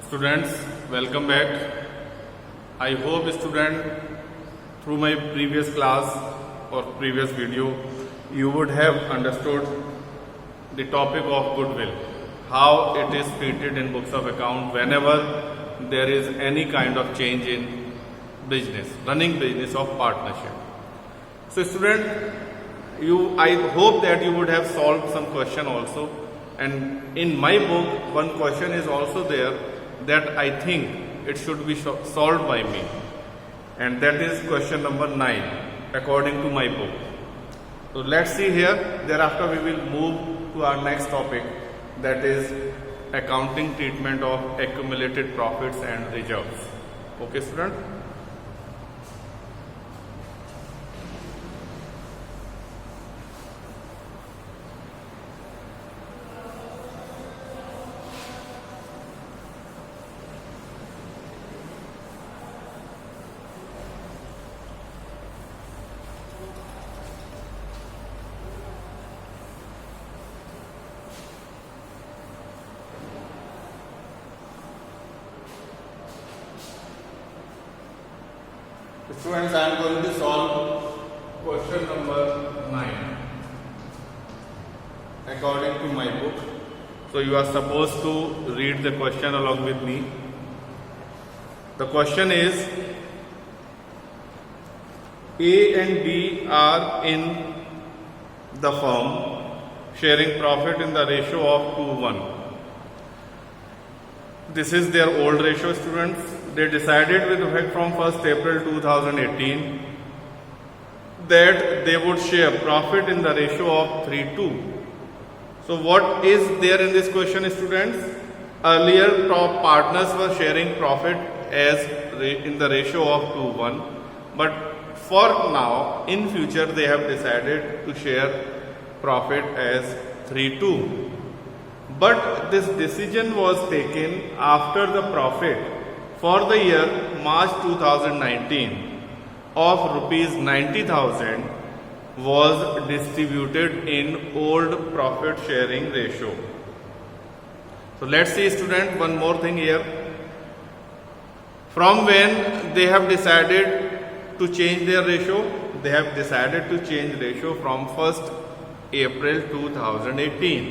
Students, welcome back. I hope student through my previous class or previous video you would have understood the topic of goodwill, how it is treated in books of account whenever there is any kind of change in business, running business of partnership. So student, I hope that you would have solved some question also, and in my book one question is also there that I think it should be solved by me, and that is question number 9 according to my book. So let's see here. Thereafter we will move to our next topic, that is accounting treatment of accumulated profits and reserves. Okay student? Students, I am going to solve question number 9 according to my book. So you are supposed to read the question along with me. The question is, A and B are in the firm sharing profit in the ratio of 2:1. This is their old ratio, students. They decided with effect from 1st April 2018 that they would share profit in the ratio of 3:2. So what is there in this question, students? Earlier partners were sharing profit as in the ratio of 2:1, but for now in future they have decided to share profit as 3:2. But this decision was taken after the profit for the year March 2019 of rupees 90,000 was distributed in old profit sharing ratio. So let's see student, one more thing here. From when they have decided to change their ratio? They have decided to change ratio from 1st April 2018.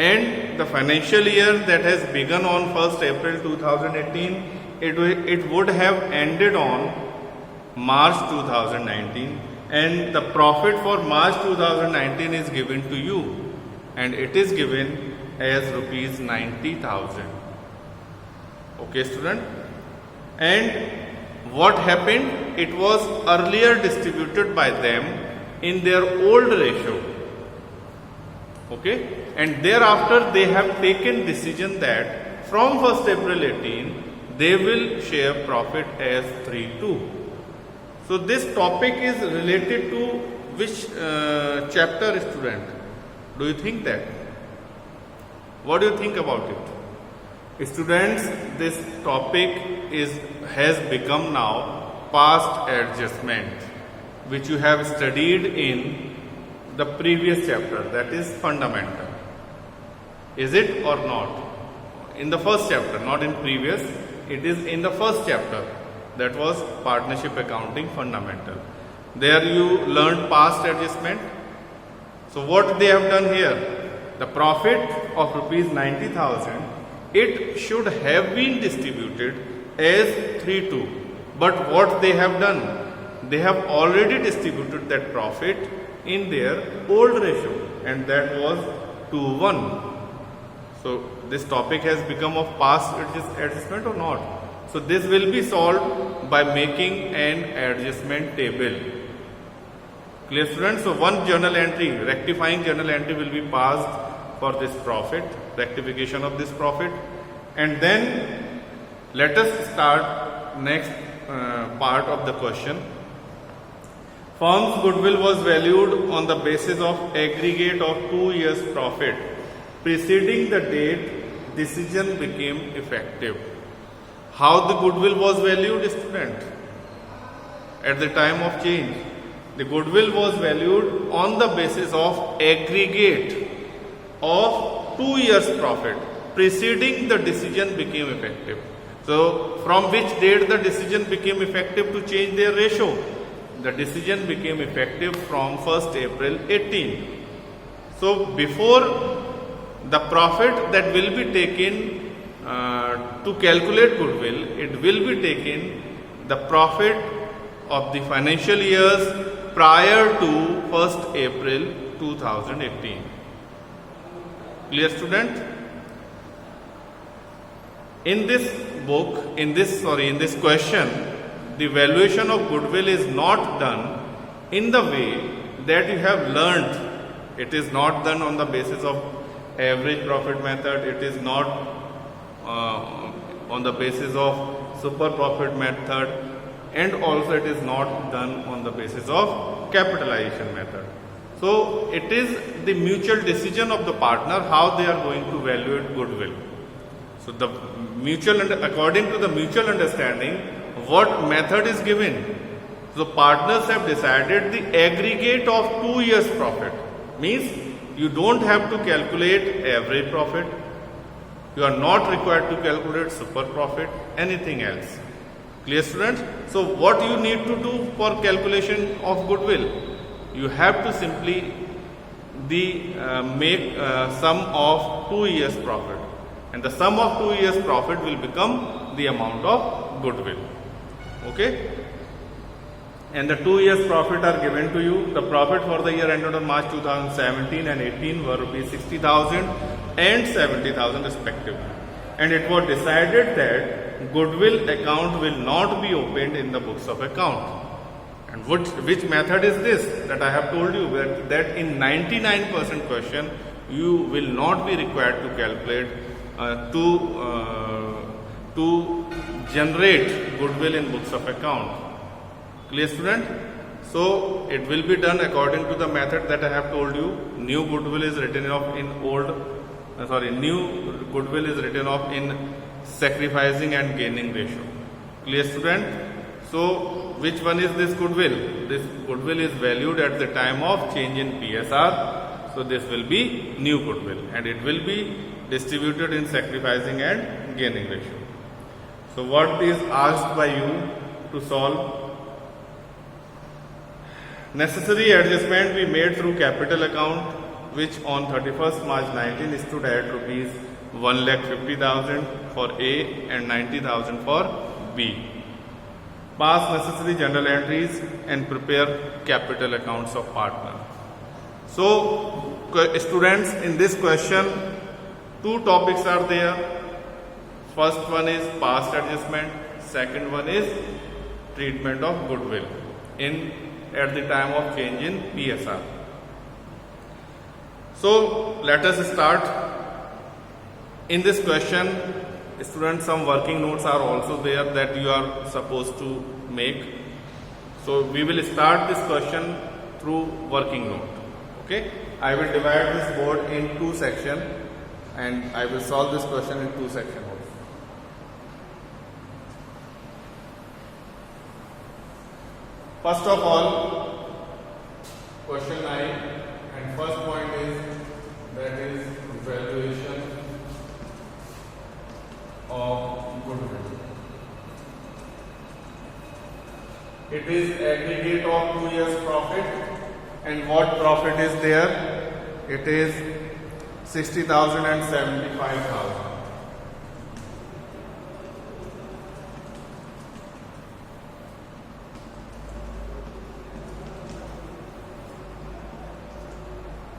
And the financial year that has begun on 1st April 2018, it would have ended on March 2019, and the profit for March 2019 is given to you, and it is given as rupees 90,000. Okay student? And what happened? It was earlier distributed by them in their old ratio. Okay, and thereafter they have taken decision that from 1st April 18 they will share profit as 3:2. So this topic is related to which chapter, student? Do you think that? What do you think about it? Students, this topic has become now past adjustment, which you have studied in the previous chapter, that is fundamental. Is it or not? In the first chapter, not in previous, it is in the first chapter, that was partnership accounting fundamental. There you learned past adjustment. So what they have done here, the profit of rupees 90,000, it should have been distributed as 3:2. But what they have done, they have already distributed that profit in their old ratio, and that was 2:1. So this topic has become of past adjustment or not? So this will be solved by making an adjustment table. Clear students? So one journal entry, rectifying journal entry, will be passed for this profit, rectification of this profit. And then let us start next part of the question. Firm's goodwill was valued on the basis of aggregate of 2 years profit preceding the date decision became effective. How the goodwill was valued, student? At the time of change, the goodwill was valued on the basis of aggregate of 2 years profit preceding the decision became effective. So from which date the decision became effective to change their ratio? The decision became effective from 1st April 18. So before the profit that will be taken to calculate goodwill, it will be taken the profit of the financial years prior to 1st April 2018. Clear, student? In this book, in this question, the valuation of goodwill is not done in the way that you have learnt. It is not done on the basis of average profit method. It is not on the basis of super profit method, and also it is not done on the basis of capitalization method. So it is the mutual decision of the partner how they are going to evaluate goodwill. So the according to the mutual understanding, what method is given? So partners have decided the aggregate of 2 years profit. Means you don't have to calculate average profit. You are not required to calculate super profit, anything else. Clear, students? So what you need to do for calculation of goodwill? You have to simply make sum of 2 years profit, and the sum of 2 years profit will become the amount of goodwill. Okay? And the 2 years profit are given to you. The profit for the year ended on March 2017 and 18 were rupees 60,000 and 70,000 respectively. And it was decided that goodwill account will not be opened in the books of account. And which method is this? That I have told you that in 99% question you will not be required to calculate to generate goodwill in books of account. Clear, student? So it will be done according to the method that I have told you. New goodwill is written off in new goodwill is written off in sacrificing and gaining ratio. Clear, student? So which one is this goodwill? This goodwill is valued at the time of change in PSR. So this will be new goodwill, and it will be distributed in sacrificing and gaining ratio. So what is asked by you to solve? Necessary adjustment we made through capital account, which on 31st March 19 stood at rupees 1,50,000 for A and 90,000 for B. Pass necessary journal entries and prepare capital accounts of partner. So students, in this question 2 topics are there. First one is past adjustment, second one is treatment of goodwill at the time of change in PSR. So let us start. In this question, students, some working notes are also there that you are supposed to make. So we will start this question through working note. Okay, I will divide this board in 2 sections and I will solve this question in 2 sections. First of all, question 9, and first point is valuation of goodwill. It is aggregate of 2 years profit, and what profit is there? It is 60,000 and 75,000.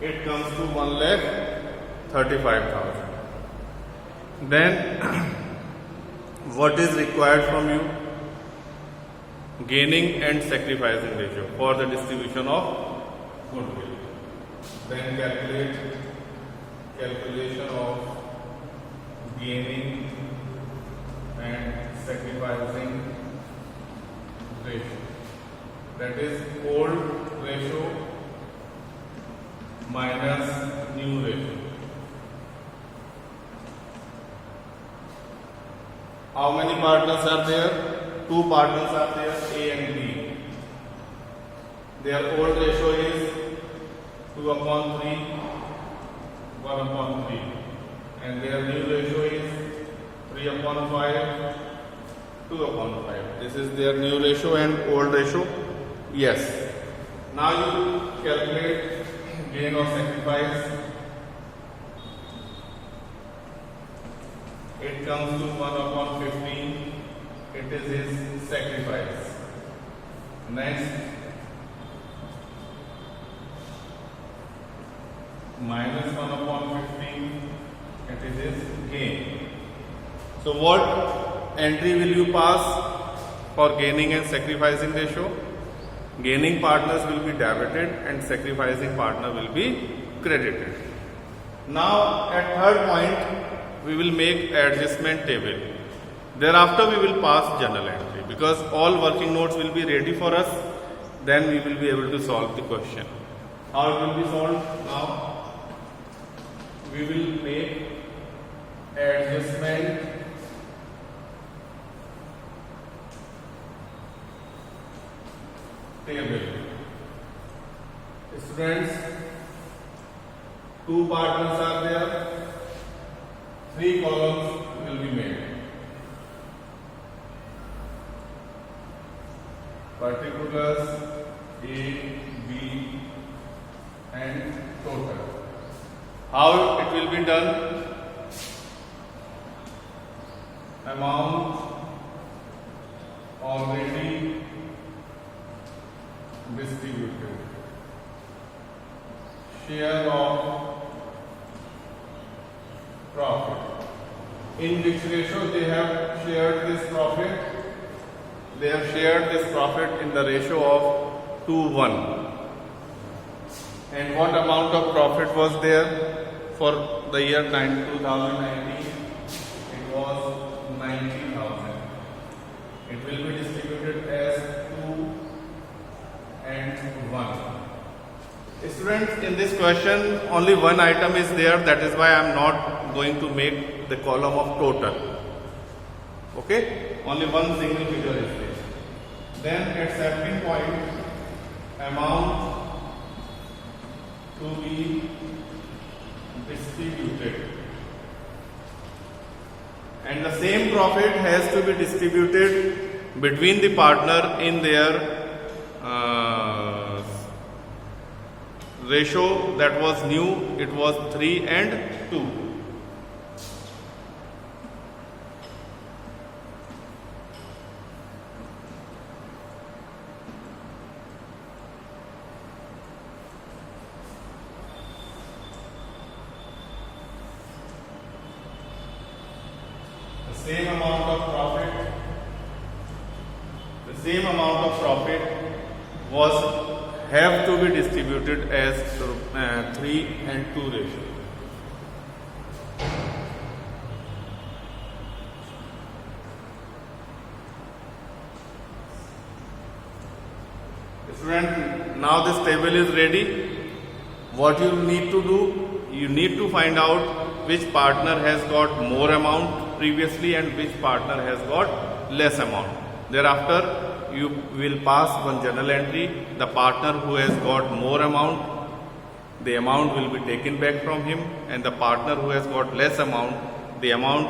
It comes to 1,35,000. Then what is required from you? Gaining and sacrificing ratio for the distribution of goodwill. Then calculation of gaining and sacrificing ratio. That is old ratio minus new ratio. How many partners are there? 2 partners are there, A and B. Their old ratio is 2/3, 1/3. and their new ratio is 3/5, 2/5. This is their new ratio and old ratio. Yes. Now you calculate gain or sacrifice. It comes to 1/15. It is his sacrifice. Next, minus 1/15. It is his gain. So what entry will you pass for gaining and sacrificing ratio? Gaining partners will be debited and sacrificing partner will be credited. Now at third point we will make adjustment table. Thereafter we will pass journal entry, because all working notes will be ready for us. Then we will be able to solve the question. How it will be solved? Now we will make adjustment table. Students, two partners are there, three columns will be made. Particulars, A, B and total. How it will be done? Amount already distributed. Share of profit. In which ratio they have shared this profit? They have shared this profit in the ratio of 2:1. And what amount of profit was there for the year 2019? It was 90,000. It will be distributed as 2 and 1. Students, in this question only one item is there, that is why I am not going to make the column of total. Okay, only one single figure is there. Then at second point, amount to be distributed, and the same profit has to be distributed between the partner in their ratio that was new. It was 3 and 2. The same amount of profit was have to be distributed as 3 and 2 ratio. Student, now this table is ready. What you need to do? You need to find out which partner has got more amount previously and which partner has got less amount. Thereafter, you will pass one journal entry. The partner who has got more amount, the amount will be taken back from him, and the partner who has got less amount, the amount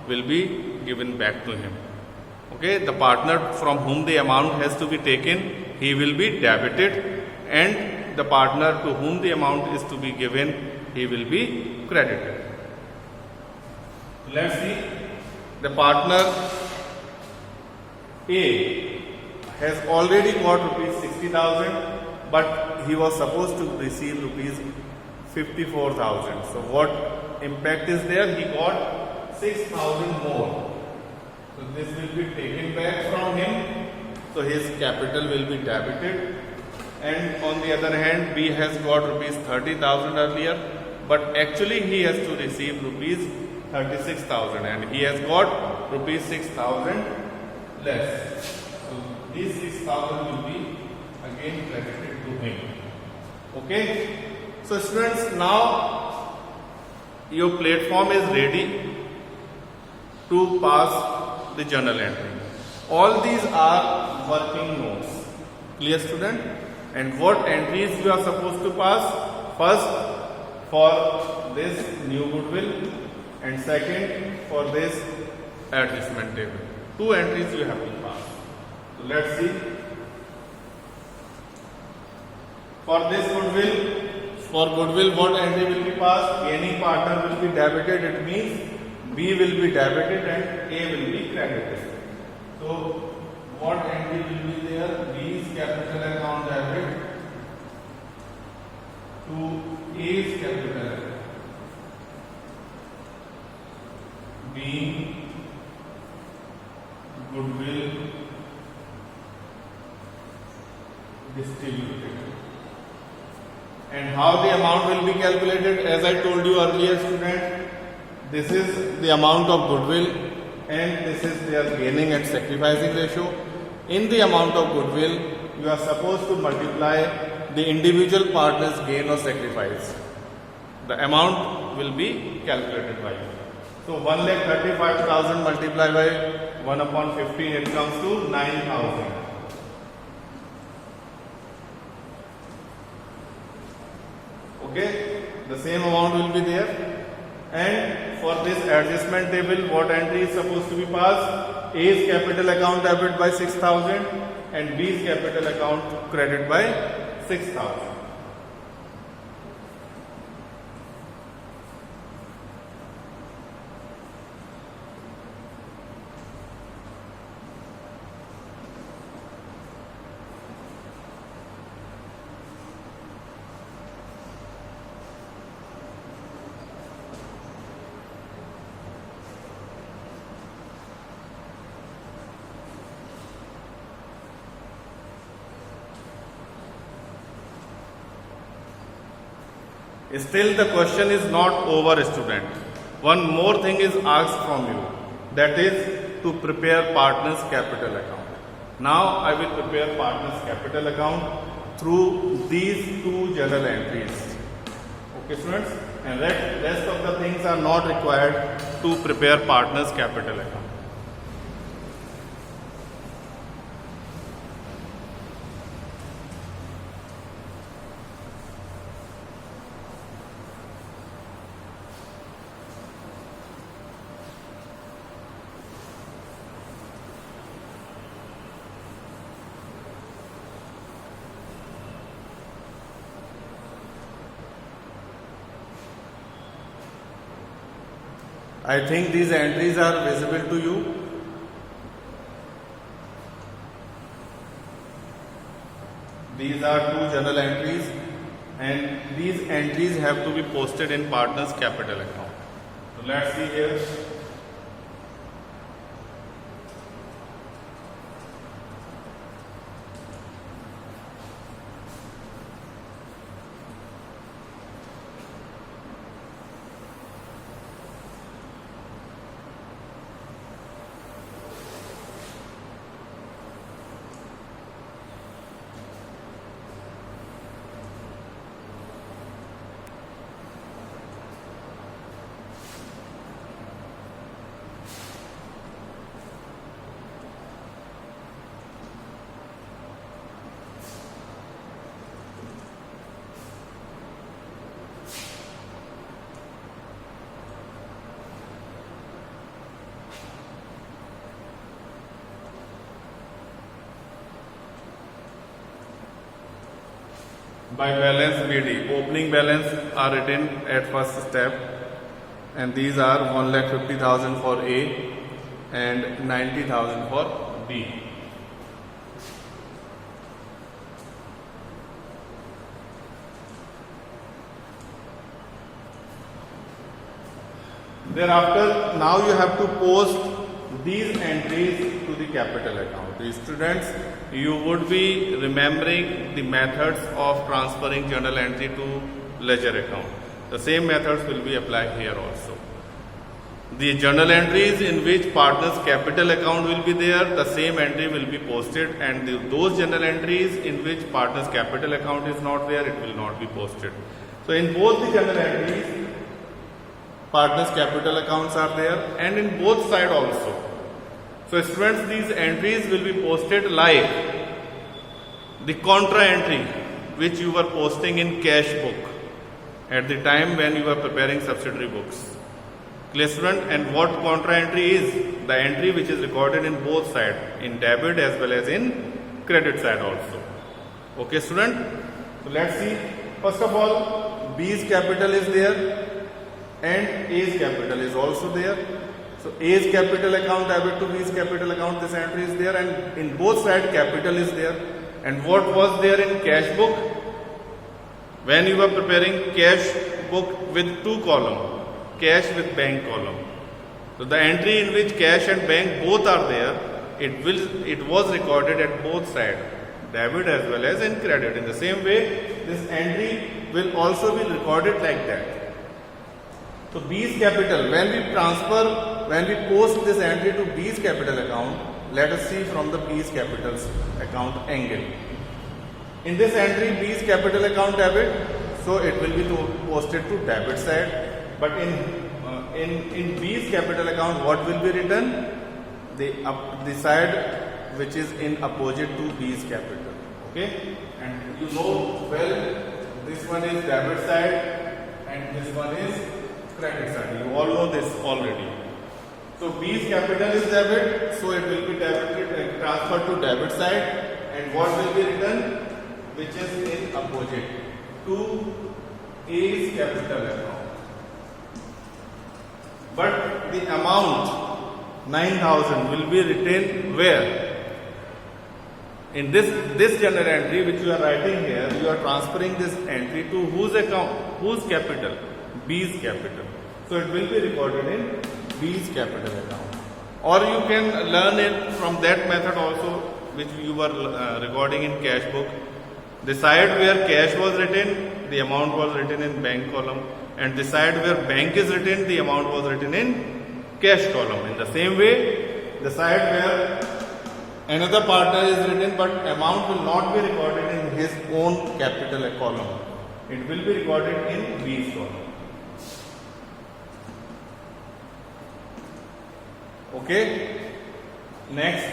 will be given back to him. Okay, the partner from whom the amount has to be taken, he will be debited, and the partner to whom the amount is to be given, he will be credited. Let's see. The partner A has already got rupees 60,000, but he was supposed to receive rupees 54,000. So what impact is there? He got 6,000 more. So this will be taken back from him. So his capital will be debited. And on the other hand, B has got rupees 30,000 earlier, but actually he has to receive rupees 36,000, and he has got rupees 6,000 less. So these 6,000 will be again credited to him. Okay. So students, now your platform is ready to pass the journal entry. All these are working notes. Clear, student? And what entries you are supposed to pass? First, for this new goodwill, and second for this adjustment table. Two entries you have to pass. So let's see. For this goodwill, what entry will be passed? Gaining partner will be debited. It means B will be debited and A will be credited. So what entry will be there? B's capital account debit to A's capital account. Being goodwill distributed. And how the amount will be calculated? As I told you earlier, student, this is the amount of goodwill and this is their gaining and sacrificing ratio. In the amount of goodwill, you are supposed to multiply the individual partner's gain or sacrifice. The amount will be calculated by you. So 1,35,000 multiplied by 1 upon 15, it comes to 9,000. Okay, the same amount will be there. And for this adjustment table, what entry is supposed to be passed? A's capital account debit by 6,000 and B's capital account credit by 6,000. Still the question is not over, student. One more thing is asked from you, that is to prepare partner's capital account. Now I will prepare partner's capital account through these two journal entries. Okay students, and rest of the things are not required to prepare partner's capital account. I think these entries are visible to you. These are two journal entries and these entries have to be posted in partner's capital account. So let's see here. By balance BD, opening balance are written at first step, and these are 1,50,000 for A and 90,000 for B. Thereafter, now you have to post these entries to the capital account. The students, you would be remembering the methods of transferring journal entry to ledger account. The same methods will be applied here also. The journal entries in which partner's capital account will be there, the same entry will be posted, and those journal entries in which partner's capital account is not there, it will not be posted. So in both the journal entries, partner's capital accounts are there, and in both sides also. So students, these entries will be posted like the contra entry which you were posting in cash book at the time when you were preparing subsidiary books. Clear student? And what contra entry is? The entry which is recorded in both sides, in debit as well as in credit side also. Okay student? So let's see. First of all, B's capital is there and A's capital is also there. So A's capital account debit to B's capital account, this entry is there, and in both sides capital is there. And what was there in cash book? When you were preparing cash book with two columns, cash with bank column. So the entry in which cash and bank both are there, it was recorded at both sides, debit as well as in credit. In the same way, this entry will also be recorded like that. So B's capital, when we post this entry to B's capital account, let us see from the B's capital account angle. In this entry, B's capital account debit, so it will be posted to debit side. But in B's capital account, what will be written? The side which is in opposite to B's capital. Okay, and you know well, this one is debit side and this one is credit side. You all know this already. So B's capital is debit, so it will be debited and transferred to debit side. And what will be written? Which is in opposite to A's capital account. But the amount 9,000 will be written where? In this general entry which you are writing here, you are transferring this entry to whose account? Whose capital? B's capital. So it will be recorded in B's capital account. Or you can learn it from that method also which you were recording in cash book. The side where cash was written, the amount was written in bank column, and the side where bank is written, the amount was written in cash column. In the same way, the side where another partner is written but amount will not be recorded in his own capital column. It will be recorded in B's column. Okay. Next.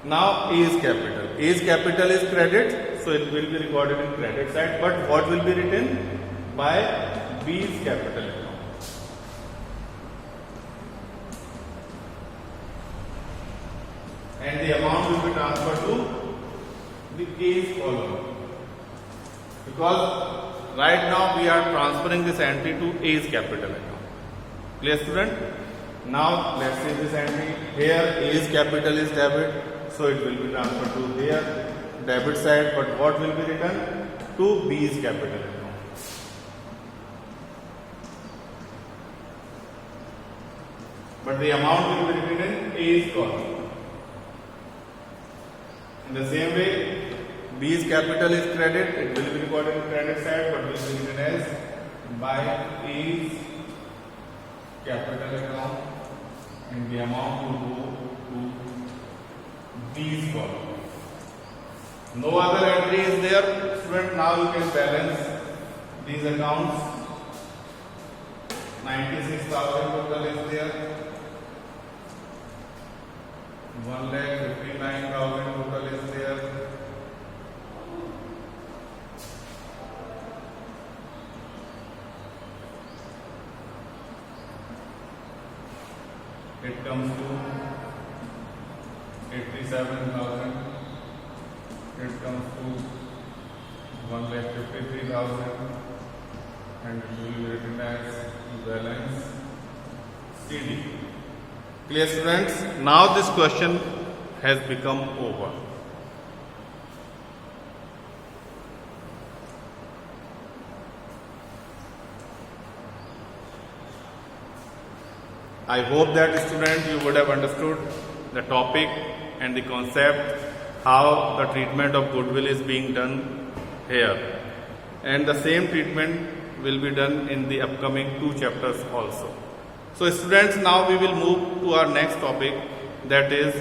Now A's capital. A's capital is credit, so it will be recorded in credit side. But what will be written? By B's capital account. And the amount will be transferred to the A's column. Because right now we are transferring this entry to A's capital account. Clear student? Now let's say this entry here A's capital is debit, so it will be transferred to their debit side. But what will be written? To B's capital account. But the amount will be written in A's column. In the same way, B's capital is credit, it will be recorded in credit side, but will be written as by A's capital account, and the amount will go to B's column. No other entry is there. Student, now you can balance these accounts. 96,000 total is there. 1,59,000 total is there. It comes to 87,000. It comes to 1,53,000, and it will be written as balance CD. Clear students? Now this question has become over. I hope that students you would have understood the topic and the concept, how the treatment of goodwill is being done here, and the same treatment will be done in the upcoming 2 chapters also. So students, now we will move to our next topic, that is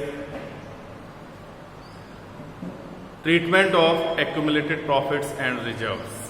treatment of accumulated profits and reserves.